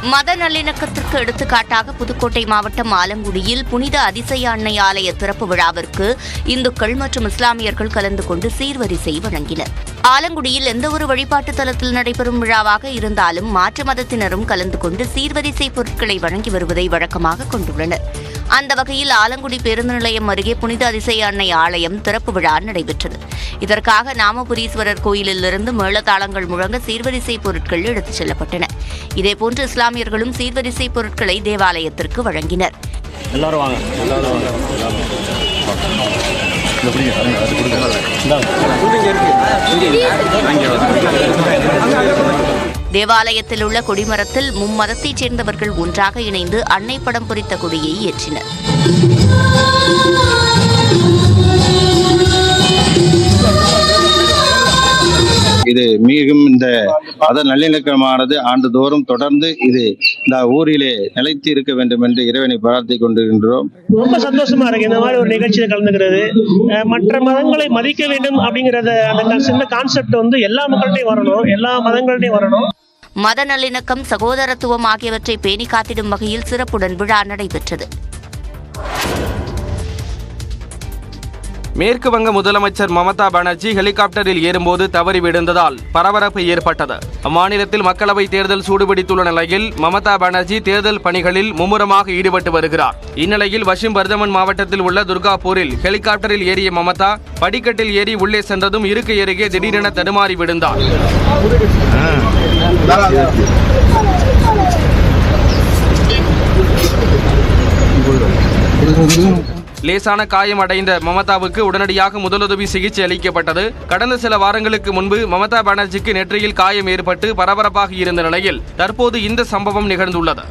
மத நல்லிணக்கத்திற்கு எடுத்துக்காட்டாக புதுக்கோட்டை மாவட்டம் ஆலங்குடியில் புனித அதிசய அன்னை ஆலய திறப்பு விழாவிற்கு இந்துக்கள் மற்றும் இஸ்லாமியர்கள் கலந்து கொண்டு சீர்வரிசை வழங்கினர். ஆலங்குடியில் எந்தவொரு வழிபாட்டு தலத்தில் நடைபெறும் விழாவாக இருந்தாலும் மாற்று மதத்தினரும் கலந்து கொண்டு சீர்வரிசை பொருட்களை வழங்கி வருவதை வழக்கமாக கொண்டுள்ளனர். அந்த வகையில் ஆலங்குடி பேருந்து நிலையம் அருகே புனித அதிசய அன்னை ஆலயம் திறப்பு விழா நடைபெற்றது. இதற்காக நாமபுரீஸ்வரர் கோயிலிலிருந்து மேளதாளங்கள் முழங்க சீர்வரிசை பொருட்கள் எடுத்துச் செல்லப்பட்டன. இதேபோன்று இஸ்லாமியர்களும் சீர்வரிசை பொருட்களை தேவாலயத்திற்கு வழங்கினர். தேவாலயத்தில் உள்ள கொடிமரத்தில் மும்மதத்தைச் சேர்ந்தவர்கள் ஒன்றாக இணைந்து அன்னை படம் பொறித்த கொடியை ஏற்றினர். இது மிகவும் இந்த மத நல்லிணக்கமானது ஆண்டுதோறும் தொடர்ந்து இது இந்த ஊரிலே நிலைத்து இருக்க வேண்டும் என்று இறைவனை பிரார்த்திக் கொண்டிருக்கின்றோம். ரொம்ப சந்தோஷமா இருக்கு இந்த மாதிரி ஒரு நிகழ்ச்சியில கலந்துக்கிறது. மற்ற மதங்களை மதிக்க வேண்டும் அப்படிங்கறத அந்த சின்ன கான்செப்ட் எல்லா மக்கள்கிட்டையும் வரணும், எல்லா மதங்கள்டையும் வரணும். மத நல்லிணக்கம், சகோதரத்துவம் ஆகியவற்றை பேணி காத்திடும் வகையில் சிறப்புடன் விழா நடைபெற்றது. மேற்கு வங்க முதலமைச்சர் மமதா பானர்ஜி ஹெலிகாப்டரில் ஏறும்போது தவறி விழுந்ததால் பரபரப்பு ஏற்பட்டது. அம்மாநிலத்தில் மக்களவை தேர்தல் சூடுபிடித்துள்ள நிலையில் மமதா பானர்ஜி தேர்தல் பணிகளில் மும்முரமாக ஈடுபட்டு வருகிறார். இந்நிலையில் பஷ்சிம் பர்தமன் மாவட்டத்தில் உள்ள துர்காபூரில் ஹெலிகாப்டரில் ஏறிய மமதா படிக்கட்டில் ஏறி உள்ளே சென்றதும் இருக்கை அருகே திடீரென தடுமாறி விழுந்தார். லேசான காயம் அடைந்த மமதாவுக்கு உடனடியாக முதலுதவி சிகிச்சை அளிக்கப்பட்டது. கடந்த சில வாரங்களுக்கு முன்பு மமதா பானர்ஜிக்கு நெற்றியில் காயம் ஏற்பட்டு பரபரப்பாக இருந்த நிலையில் தற்போது இந்த சம்பவம் நிகழ்ந்துள்ளது.